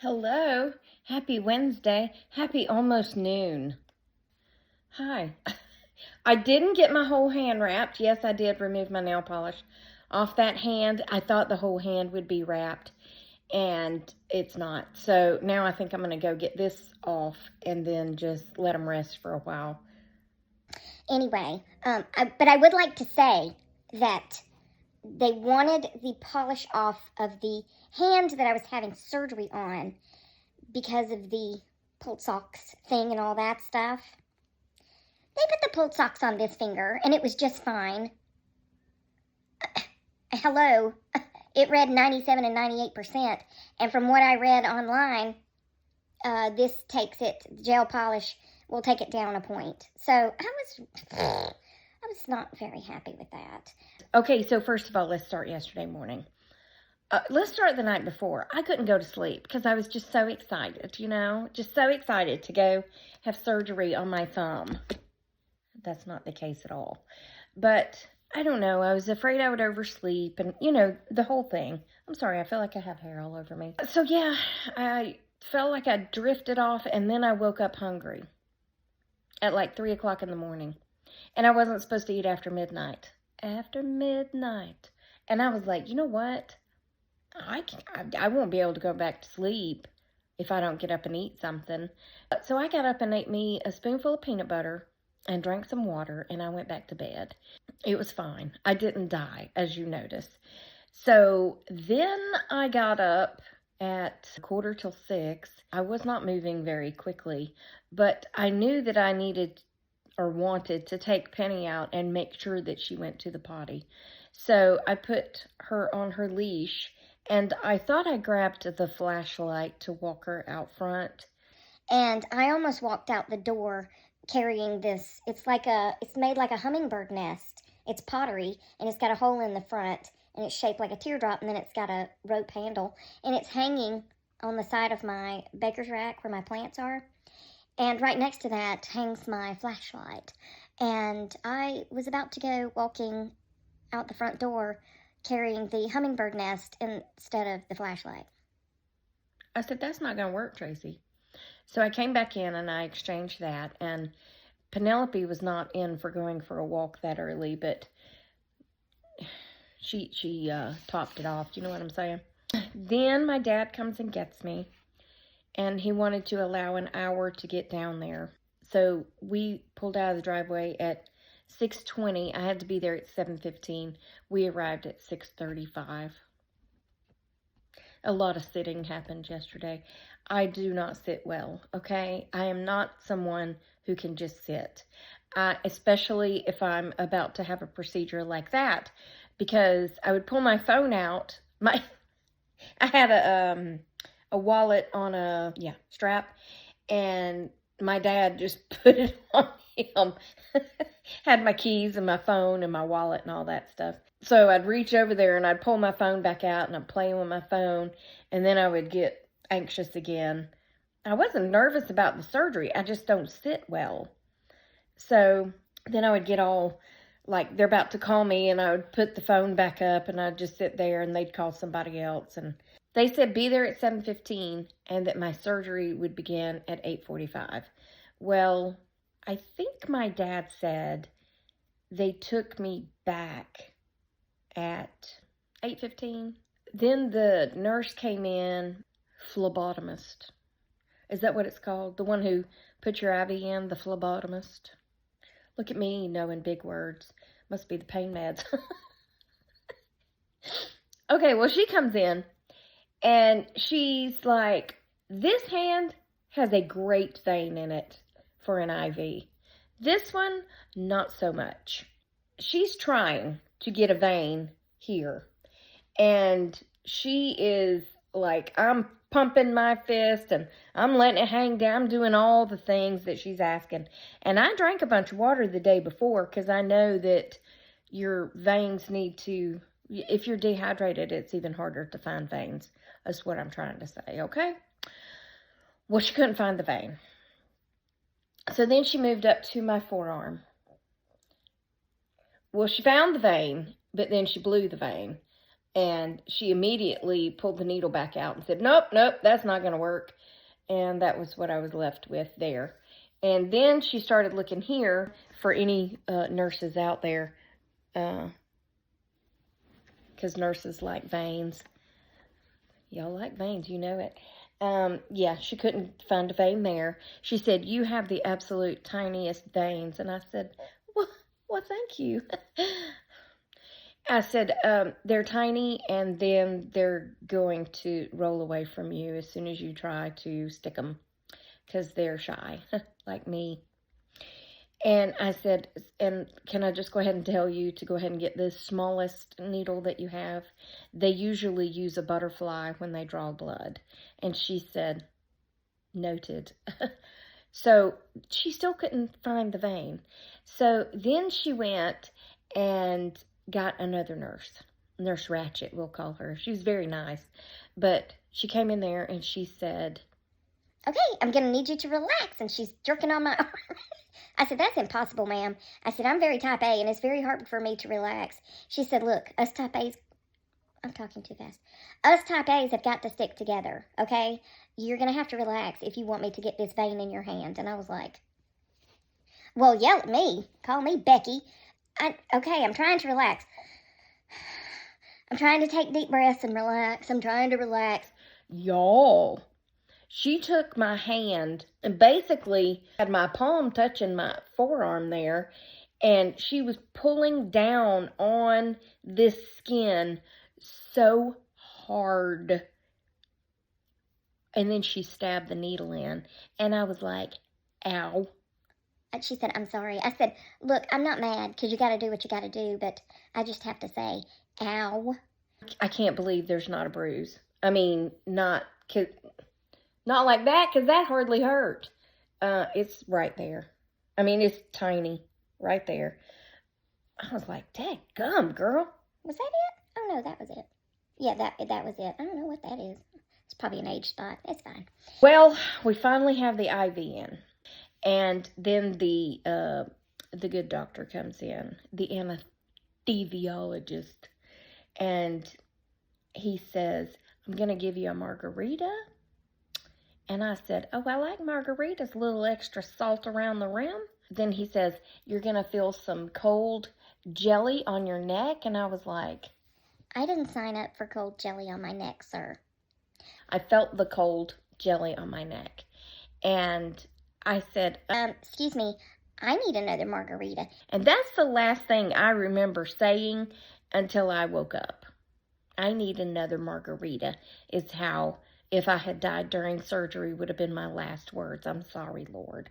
Hello. Happy Wednesday. Happy almost noon. Hi. I didn't get my whole hand wrapped. Yes, I did remove my nail polish off that hand. I thought the whole hand would be wrapped, and it's not. So now I think I'm going to go get this off and then just let them rest for a while. Anyway, but I would like to say that they wanted the polish off of the hand that I was having surgery on because of the pulled socks thing and all that stuff. They put the pulled socks on this finger, and it was just fine. Hello, it read 97 and 98%, and from what I read online, this takes it, gel polish will take it down a point. So I was not very happy with that. Okay, so first of all, let's start yesterday morning. Let's start the night before. I couldn't go to sleep because I was just so excited, just so excited to go have surgery on my thumb. That's not the case at all. But I don't know. I was afraid I would oversleep and, the whole thing. I'm sorry. I feel like I have hair all over me. So, yeah, I felt like I drifted off, and then I woke up hungry at like 3 o'clock in the morning. And I wasn't supposed to eat after midnight. After midnight. And I was like, you know what? I won't be able to go back to sleep if I don't get up and eat something. So I got up and ate me a spoonful of peanut butter and drank some water, and I went back to bed. It was fine. I didn't die, as you notice. So then I got up at 5:45. I was not moving very quickly, but I knew that I needed or wanted to take Penny out and make sure that she went to the potty. So I put her on her leash, and I thought I grabbed the flashlight to walk her out front. And I almost walked out the door carrying this. It's made like a hummingbird nest. It's pottery, and it's got a hole in the front, and it's shaped like a teardrop, and then it's got a rope handle, and it's hanging on the side of my baker's rack where my plants are. And right next to that hangs my flashlight. And I was about to go walking out the front door carrying the hummingbird nest instead of the flashlight. I said, that's not going to work, Tracy. So I came back in and I exchanged that, and Penelope was not in for going for a walk that early, but she topped it off. You know what I'm saying? Then my dad comes and gets me, and he wanted to allow an hour to get down there. So we pulled out of the driveway at 6:20. I had to be there at 7:15. We arrived at 6:35. A lot of sitting happened yesterday. I do not sit well, okay? I am not someone who can just sit, especially if I'm about to have a procedure like that, because I would pull my phone out. I had a wallet on a strap, and my dad just put it on him. Had my keys and my phone and my wallet and all that stuff. So I'd reach over there and I'd pull my phone back out and I'm playing with my phone, and then I would get anxious again. I wasn't nervous about the surgery. I just don't sit well. So then I would get all like they're about to call me, and I would put the phone back up and I'd just sit there and they'd call somebody else. And they said be there at 7:15 and that my surgery would begin at 8:45. Well, I think my dad said they took me back at 8:15. Then the nurse came in, phlebotomist. Is that what it's called? The one who put your IV in, the phlebotomist. Look at me knowing big words. Must be the pain meds. Okay, well, she comes in, and she's like, this hand has a great vein in it for an IV. This one, not so much. She's trying to get a vein here, and she is like, I'm pumping my fist and I'm letting it hang down. I'm doing all the things that she's asking. And I drank a bunch of water the day before because I know that your veins need to, if you're dehydrated, it's even harder to find veins. That's what I'm trying to say, okay? Well, she couldn't find the vein. So then she moved up to my forearm. Well, she found the vein, but then she blew the vein. And she immediately pulled the needle back out and said, nope, nope, that's not going to work. And that was what I was left with there. And then she started looking here for any nurses out there, because nurses like veins. Y'all like veins, you know it. Yeah, she couldn't find a vein there. She said, you have the absolute tiniest veins. And I said, well, thank you. I said, they're tiny, and then they're going to roll away from you as soon as you try to stick them, because they're shy, like me. And I said, and can I just go ahead and tell you to go ahead and get the smallest needle that you have? They usually use a butterfly when they draw blood. And she said, noted. So she still couldn't find the vein. So then she went and got another nurse. Nurse Ratchet, we'll call her. She was very nice. But she came in there and she said, okay, I'm going to need you to relax. And she's jerking on my arm. I said, that's impossible, ma'am. I said, I'm very type A, and it's very hard for me to relax. She said, look, us type A's, I'm talking too fast. Us type A's have got to stick together, okay? You're going to have to relax if you want me to get this vein in your hand. And I was like, well, yell at me. Call me Becky. Okay, I'm trying to relax. I'm trying to take deep breaths and relax. I'm trying to relax. y'all. She took my hand and basically had my palm touching my forearm there, and she was pulling down on this skin so hard. And then she stabbed the needle in, and I was like, ow. And she said, I'm sorry. I said, look, I'm not mad because you got to do what you got to do, but I just have to say, ow. I can't believe there's not a bruise. I mean, not like that, because that hardly hurt. It's right there. I mean, it's tiny, right there. I was like, dadgum, girl. Was that it? Oh, no, that was it. Yeah, that was it. I don't know what that is. It's probably an age spot. It's fine. Well, we finally have the IV in. And then the good doctor comes in, the anesthesiologist. And he says, I'm going to give you a margarita. And I said, oh, I like margaritas, a little extra salt around the rim. Then he says, you're going to feel some cold jelly on your neck. And I was like, I didn't sign up for cold jelly on my neck, sir. I felt the cold jelly on my neck. And I said, excuse me, I need another margarita. And that's the last thing I remember saying until I woke up. I need another margarita is how, if I had died during surgery, would have been my last words. I'm sorry, Lord.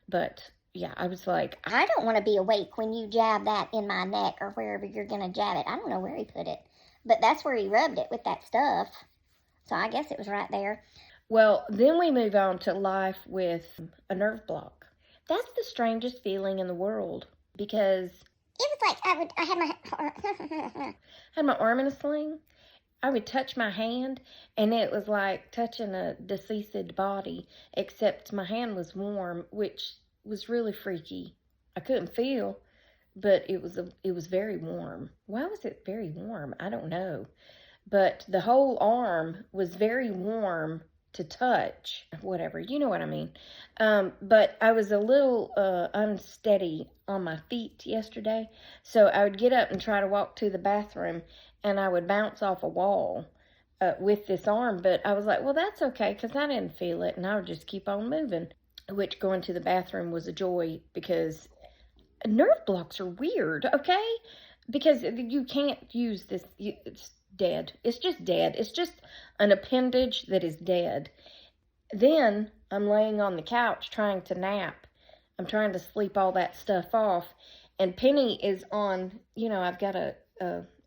But yeah, I was like, I don't want to be awake when you jab that in my neck or wherever you're going to jab it. I don't know where he put it, but that's where he rubbed it with that stuff. So I guess it was right there. Well, then we move on to life with a nerve block. That's the strangest feeling in the world, because it was like I had my arm in a sling. I would touch my hand, and it was like touching a deceased body, except my hand was warm, which was really freaky. I couldn't feel, but it was very warm. Why was it very warm? I don't know. But the whole arm was very warm to touch. Whatever, you know what I mean. But I was a little unsteady on my feet yesterday, so I would get up and try to walk to the bathroom, and I would bounce off a wall with this arm. But I was like, well, that's okay, because I didn't feel it, and I would just keep on moving, which going to the bathroom was a joy, because nerve blocks are weird, okay? Because you can't use this. It's dead. It's just dead. It's just an appendage that is dead. Then I'm laying on the couch trying to nap. I'm trying to sleep all that stuff off. And Penny is on, I've got a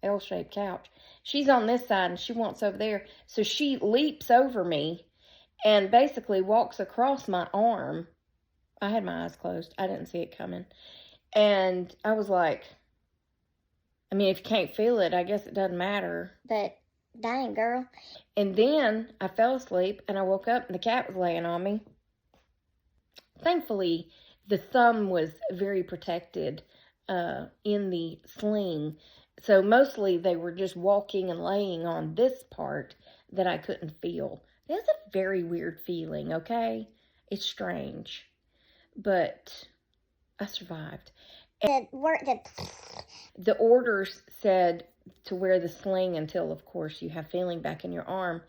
L-shaped couch. She's on this side and she wants over there. So she leaps over me and basically walks across my arm. I had my eyes closed. I didn't see it coming. And I was like, I mean, if you can't feel it, I guess it doesn't matter. But dang, girl. And then I fell asleep and I woke up and the cat was laying on me. Thankfully, the thumb was very protected in the sling. So mostly they were just walking and laying on this part that I couldn't feel. It's a very weird feeling, okay? It's strange. But I survived. The orders said to wear the sling until, of course, you have feeling back in your arm,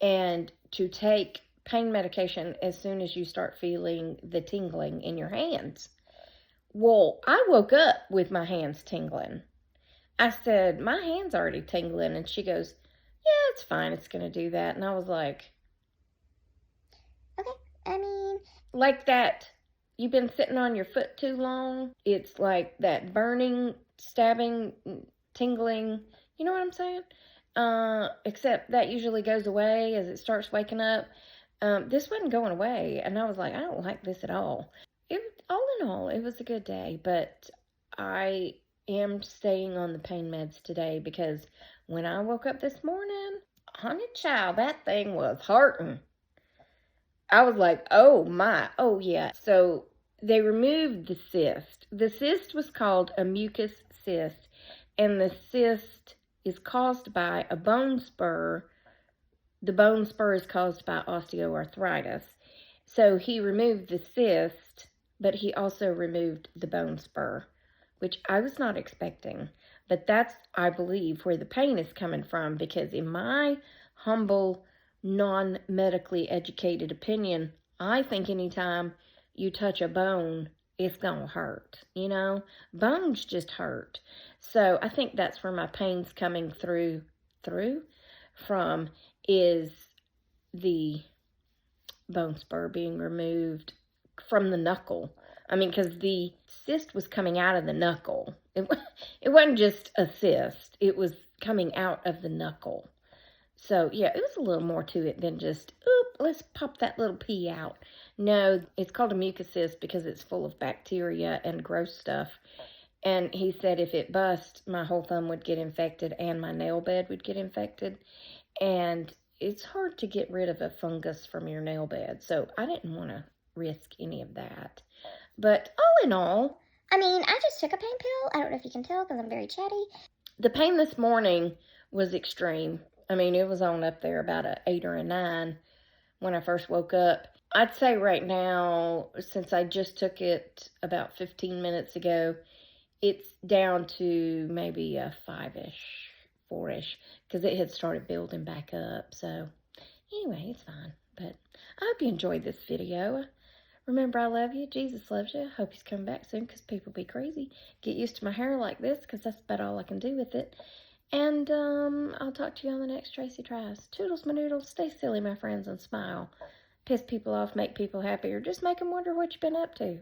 and to take pain medication as soon as you start feeling the tingling in your hands. Well, I woke up with my hands tingling. I said, my hand's already tingling, and she goes, yeah, it's fine, it's going to do that. And I was like, okay, I mean, like that, you've been sitting on your foot too long. It's like that burning, stabbing, tingling. You know what I'm saying? Except that usually goes away as it starts waking up. This wasn't going away, and I was like, I don't like this at all. All in all, it was a good day, but I am staying on the pain meds today because when I woke up this morning, honey child, that thing was hurting. I was like, oh my, oh yeah. So they removed the cyst. The cyst was called a mucus cyst, and the cyst is caused by a bone spur. The bone spur is caused by osteoarthritis. So he removed the cyst, but he also removed the bone spur, which I was not expecting. But that's, I believe, where the pain is coming from, because in my humble, non-medically educated opinion, I think anytime you touch a bone, it's gonna hurt, you know? Bones just hurt. So I think that's where my pain's coming through from, is the bone spur being removed from the knuckle. I mean, because the cyst was coming out of the knuckle. It wasn't just a cyst. It was coming out of the knuckle. So, yeah, it was a little more to it than just, oop, let's pop that little pea out. No, it's called a mucus cyst because it's full of bacteria and gross stuff. And he said if it bust, my whole thumb would get infected and my nail bed would get infected. And it's hard to get rid of a fungus from your nail bed. So I didn't want to risk any of that. But all in all, I mean, I just took a pain pill. I don't know if you can tell because I'm very chatty. the pain this morning was extreme. I mean, it was on up there about an 8 or a 9 when I first woke up. I'd say right now, since I just took it about 15 minutes ago, it's down to maybe a 5-ish, 4-ish, because it had started building back up. So anyway, it's fine. But I hope you enjoyed this video. Remember, I love you. Jesus loves you. Hope he's coming back soon, because people be crazy. Get used to my hair like this, because that's about all I can do with it. And I'll talk to you on the next Tracy Tries. Toodles my noodles. Stay silly, my friends, and smile. Piss people off, make people happy, or just make them wonder what you've been up to.